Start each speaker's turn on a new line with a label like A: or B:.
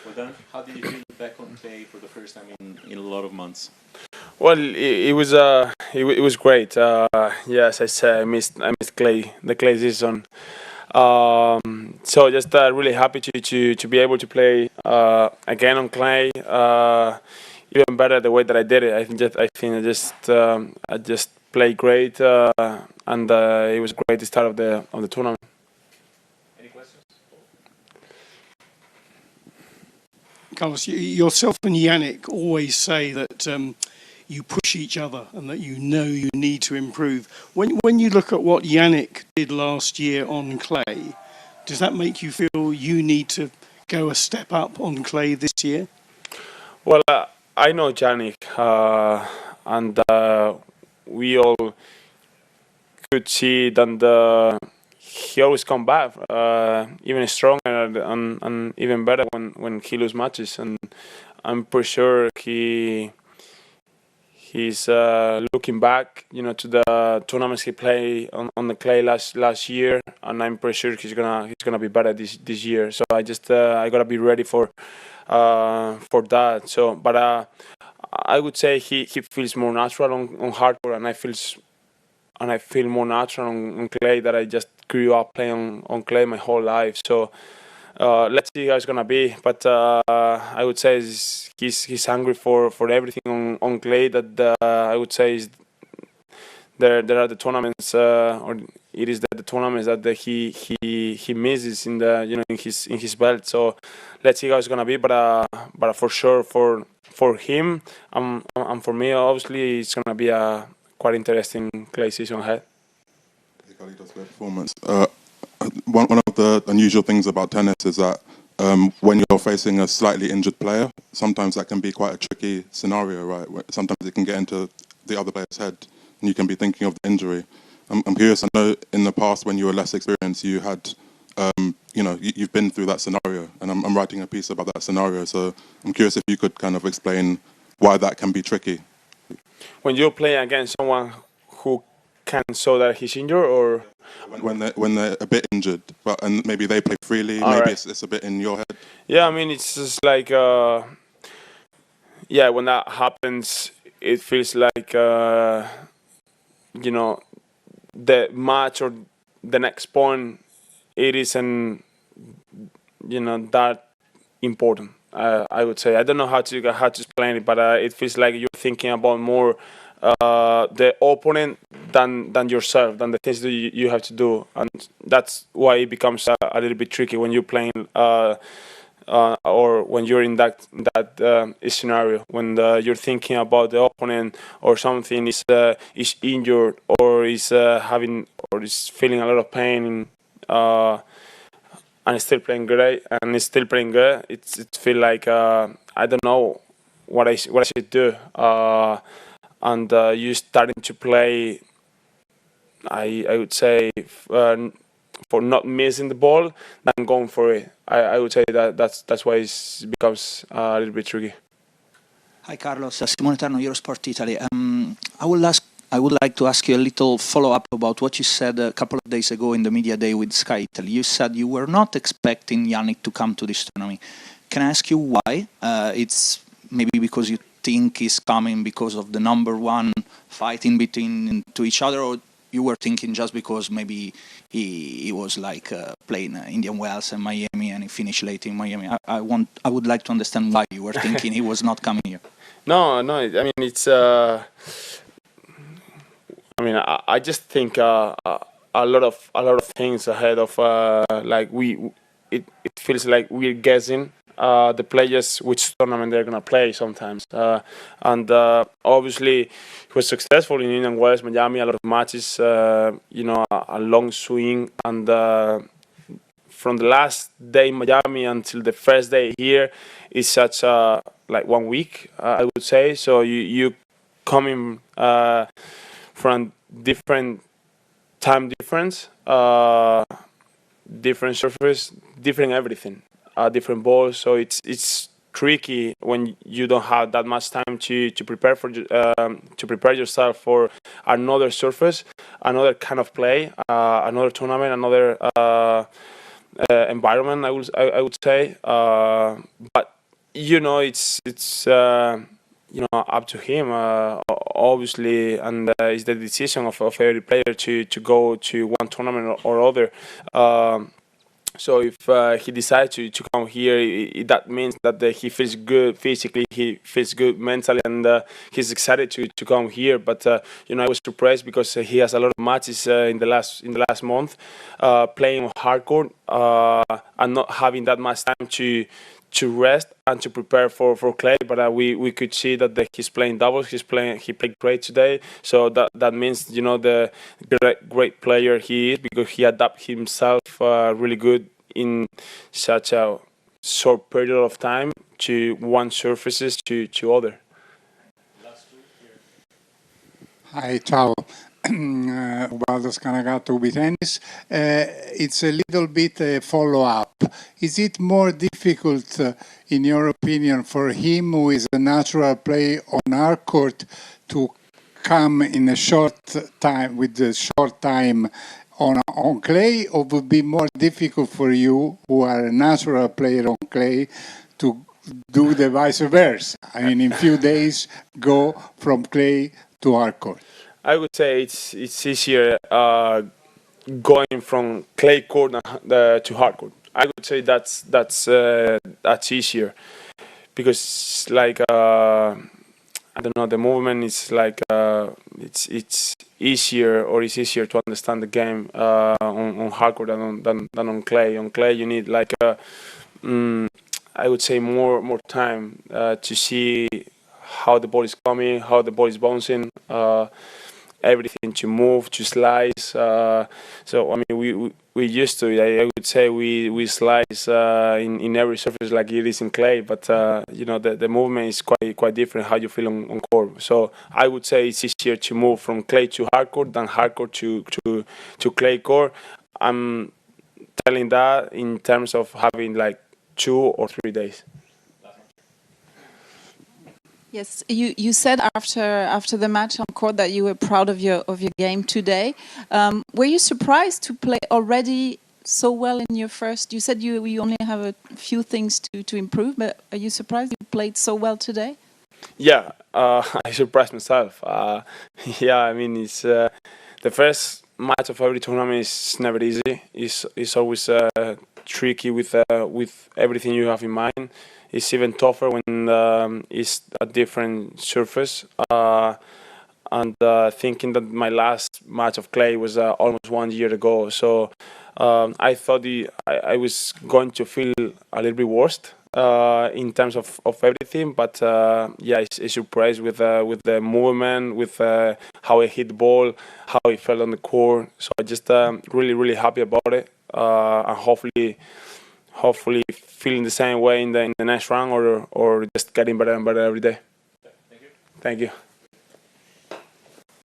A: Well then, how did you feel back on clay for the first time in a lot of months?
B: Well, it was great. Yes, I said I missed clay the clay season. So just really happy to be able to play again on clay. Even better the way that I did it. I just played great, and it was great the start of the tournament.
A: Any questions?
C: Carlos, yourself and Yannick always say that you push each other and that you know you need to improve. When you look at what Yannick did last year on clay, does that make you feel you need to go a step up on clay this year?
B: Well, I know Janik, and we all could see that he always come back even stronger and even better when he lose matches. And I'm pretty sure he's looking back, to the tournaments he played on the clay last year, and I'm pretty sure he's gonna be better this year. So I gotta be ready for that. So, but I would say he feels more natural on hardcore, and I feel more natural on clay, that I just grew up playing on clay my whole life. So let's see how it's gonna be. But I would say he's hungry for everything on clay. That I would say is there are the tournaments, or it is the tournaments that he misses in the in his belt. So let's see how it's gonna be. But for sure for him and for me, obviously it's gonna be a quite interesting clay season ahead.
D: Hey, Carlitos, great performance. One of the unusual things about tennis is that when you're facing a slightly injured player, sometimes that can be quite a tricky scenario, right? Sometimes it can get into the other player's head, and you can be thinking of the injury. I'm curious. I know in the past when you were less experienced, you had, you've been through that scenario, and I'm writing a piece about that scenario. So I'm curious if you could kind of explain why that can be tricky.
B: When you play against someone who can show that he's injured, or
D: when they're a bit injured, and maybe they play freely,
B: All
D: maybe
B: right.
D: it's a bit in your head.
B: Yeah, I mean, it's just like, yeah, when that happens, it feels like, the match or the next point, it isn't, that important. I would say I don't know how to explain it, but it feels like you're thinking about more the opponent than yourself, than the things that you have to do, and that's why it becomes a little bit tricky when you're playing. Or when you're in that scenario, when you're thinking about the opponent, or something is injured, or is having, or is feeling a lot of pain, and still playing great, and is still playing good. It feel like I don't know what I should do, and you starting to play. I would say for not missing the ball than going for it. I would say that's why it becomes a little bit tricky.
E: Hi, Carlos. Simone Terno, Eurosport Italy. I would like to ask you a little follow-up about what you said a couple of days ago in the media day with Sky Italy. You said you were not expecting Yannick to come to this tournament. Can I ask you why? It's maybe because you think he's coming because of the number one fighting between to each other, or you were thinking just because maybe he was like playing Indian Wells and Miami, and he finished late in Miami. I would like to understand why you were thinking he was not coming here.
B: No. I mean, it's. I mean, I just think a lot of things ahead of like it feels like we're guessing the players which tournament they're gonna play sometimes, and obviously he was successful in Indian Wells, Miami, a lot of matches, a long swing, and from the last day in Miami until the first day here is such like 1 week, I would say. So you coming from different time difference, different surface, different everything, different balls. So it's tricky when you don't have that much time to prepare to prepare yourself for another surface, another kind of play, another tournament, another environment. I would say, but it's up to him, obviously, and it's the decision of every player to go to one tournament or other. So if he decides to come here, that means that he feels good physically, he feels good mentally, and he's excited to come here. But I was surprised because he has a lot of matches in the last month, playing hardcore and not having that much time to rest and to prepare for clay. But we could see that he's playing doubles. He played great today. So that means the great player he is, because he adapted himself really good in such a short period of time to one surfaces to other.
F: Hi, ciao. Ubaldo Scanagato with tennis. It's a little bit a follow-up. Is it more difficult, in your opinion, for him, who is a natural player on our court, to come in a short time, with a short time on clay, or would be more difficult for you, who are a natural player on clay, to do the vice versa? I mean, in few days, go from clay to hard court.
B: I would say it's easier going from clay court to hard court. I would say that's easier, because I don't know, the movement is it's easier, or it's easier to understand the game on hard court than on clay. On clay you need I would say more time to see how the ball is coming, how the ball is bouncing. Everything to move, to slice. So I mean, we used to. I would say we slice in every surface like it is in clay. But the movement is quite different. How you feel on court. So I would say it's easier to move from clay to hardcourt than hardcourt to clay court. I'm telling that in terms of having 2 or 3 days.
G: Yes, you said after the match on court that you were proud of your game today. Were you surprised to play already so well in your first? You said you only have a few things to improve, but are you surprised you played so well today?
B: Yeah, I surprised myself. Yeah, I mean, it's the first match of every tournament is never easy. It's always tricky with everything you have in mind. It's even tougher when it's a different surface. And thinking that my last match of clay was almost 1 year ago, so I thought I was going to feel a little bit worse in terms of everything. But yeah, it's a surprise with the movement, with how I hit the ball, how I felt on the court. So I just really happy about it, and hopefully feeling the same way in the next round, or just getting better and better every day. Thank you.